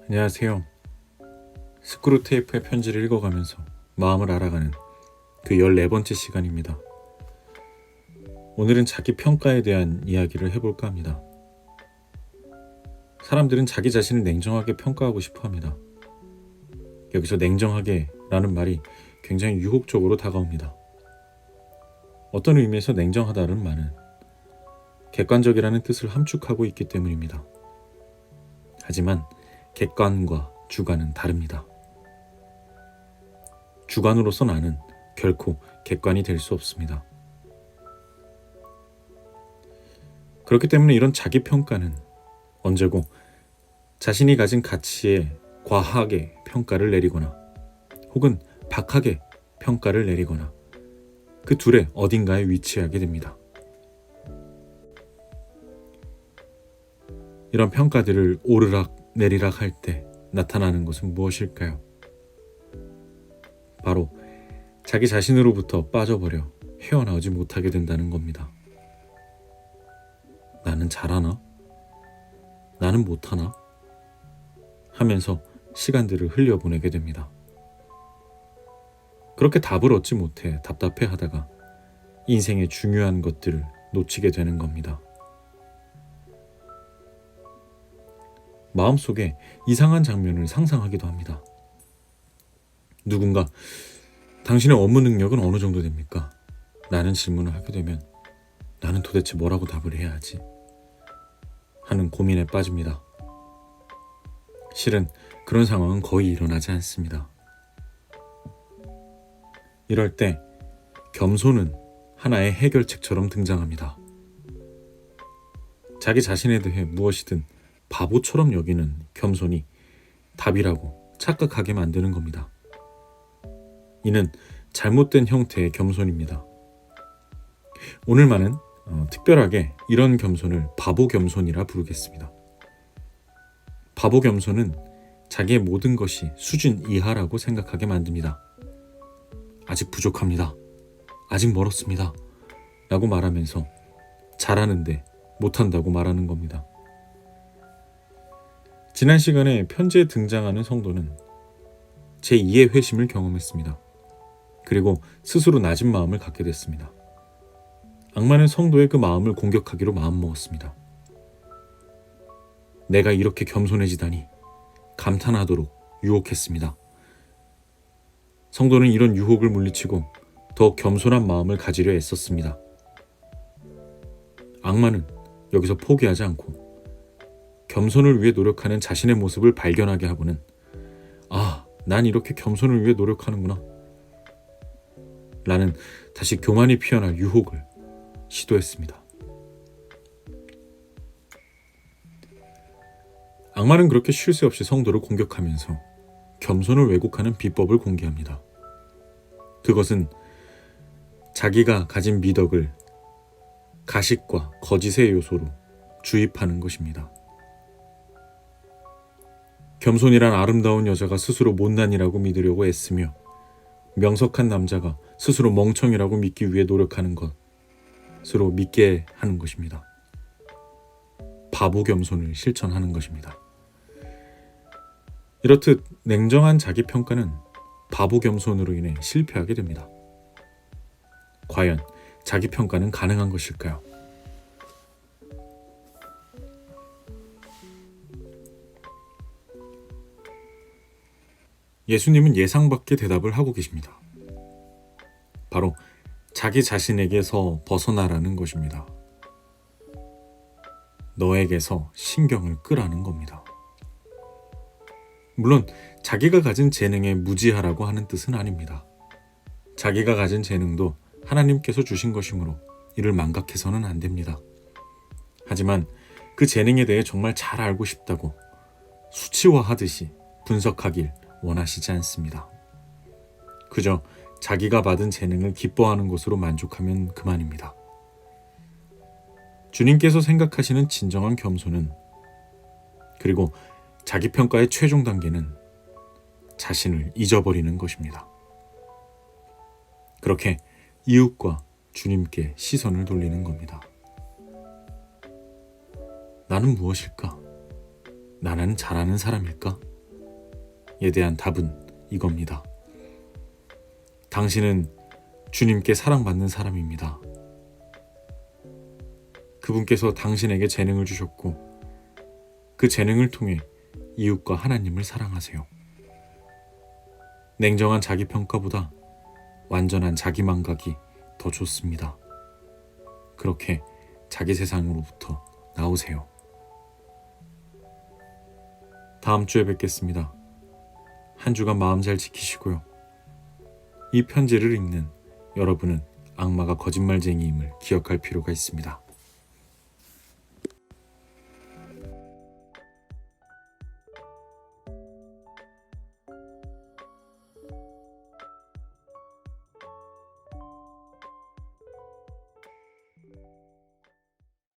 안녕하세요. 스크루테이프의 편지를 읽어가면서 마음을 알아가는 그 14번째 시간입니다. 오늘은 자기 평가에 대한 이야기를 해볼까 합니다. 사람들은 자기 자신을 냉정하게 평가하고 싶어 합니다. 여기서 냉정하게 라는 말이 굉장히 유혹적으로 다가옵니다. 어떤 의미에서 냉정하다는 말은 객관적이라는 뜻을 함축하고 있기 때문입니다. 하지만 객관과 주관은 다릅니다. 주관으로서 나는 결코 객관이 될 수 없습니다. 그렇기 때문에 이런 자기평가는 언제고 자신이 가진 가치에 과하게 평가를 내리거나 혹은 박하게 평가를 내리거나 그 둘의 어딘가에 위치하게 됩니다. 이런 평가들을 오르락 내리락 할 때 나타나는 것은 무엇일까요? 바로 자기 자신으로부터 빠져버려 헤어나오지 못하게 된다는 겁니다. 나는 잘하나? 나는 못하나? 하면서 시간들을 흘려보내게 됩니다. 그렇게 답을 얻지 못해 답답해하다가 인생의 중요한 것들을 놓치게 되는 겁니다. 마음속에 이상한 장면을 상상하기도 합니다. 누군가 당신의 업무 능력은 어느 정도 됩니까? 라는 질문을 하게 되면 나는 도대체 뭐라고 답을 해야 하지? 하는 고민에 빠집니다. 실은 그런 상황은 거의 일어나지 않습니다. 이럴 때 겸손은 하나의 해결책처럼 등장합니다. 자기 자신에 대해 무엇이든 바보처럼 여기는 겸손이 답이라고 착각하게 만드는 겁니다. 이는 잘못된 형태의 겸손입니다. 오늘만은 특별하게 이런 겸손을 바보 겸손이라 부르겠습니다. 바보 겸손은 자기의 모든 것이 수준 이하라고 생각하게 만듭니다. 아직 부족합니다. 아직 멀었습니다. 라고 말하면서 잘하는데 못한다고 말하는 겁니다. 지난 시간에 편지에 등장하는 성도는 제2의 회심을 경험했습니다. 그리고 스스로 낮은 마음을 갖게 됐습니다. 악마는 성도의 그 마음을 공격하기로 마음먹었습니다. 내가 이렇게 겸손해지다니 감탄하도록 유혹했습니다. 성도는 이런 유혹을 물리치고 더 겸손한 마음을 가지려 애썼습니다. 악마는 여기서 포기하지 않고 겸손을 위해 노력하는 자신의 모습을 발견하게 하고는 난 이렇게 겸손을 위해 노력하는구나 라는 다시 교만이 피어날 유혹을 시도했습니다. 악마는 그렇게 쉴 새 없이 성도를 공격하면서 겸손을 왜곡하는 비법을 공개합니다. 그것은 자기가 가진 미덕을 가식과 거짓의 요소로 주입하는 것입니다. 겸손이란 아름다운 여자가 스스로 못난이라고 믿으려고 애쓰며 명석한 남자가 스스로 멍청이라고 믿기 위해 노력하는 것으로 믿게 하는 것입니다. 바보 겸손을 실천하는 것입니다. 이렇듯 냉정한 자기평가는 바보 겸손으로 인해 실패하게 됩니다. 과연 자기평가는 가능한 것일까요? 예수님은 예상 밖의 대답을 하고 계십니다. 바로 자기 자신에게서 벗어나라는 것입니다. 너에게서 신경을 끄라는 겁니다. 물론 자기가 가진 재능에 무지하라고 하는 뜻은 아닙니다. 자기가 가진 재능도 하나님께서 주신 것이므로 이를 망각해서는 안 됩니다. 하지만 그 재능에 대해 정말 잘 알고 싶다고 수치화하듯이 분석하길 원하시지 않습니다. 그저 자기가 받은 재능을 기뻐하는 것으로 만족하면 그만입니다. 주님께서 생각하시는 진정한 겸손은 그리고 자기평가의 최종 단계는 자신을 잊어버리는 것입니다. 그렇게 이웃과 주님께 시선을 돌리는 겁니다. 나는 무엇일까? 나는 잘하는 사람일까? 대한 답은 이겁니다. 당신은 주님께 사랑받는 사람입니다. 그분께서 당신에게 재능을 주셨고 그 재능을 통해 이웃과 하나님을 사랑하세요. 냉정한 자기평가보다 완전한 자기망각이 더 좋습니다. 그렇게 자기 세상으로부터 나오세요. 다음 주에 뵙겠습니다. 한 주간 마음 잘 지키시고요. 이 편지를 읽는 여러분은 악마가 거짓말쟁이임을 기억할 필요가 있습니다.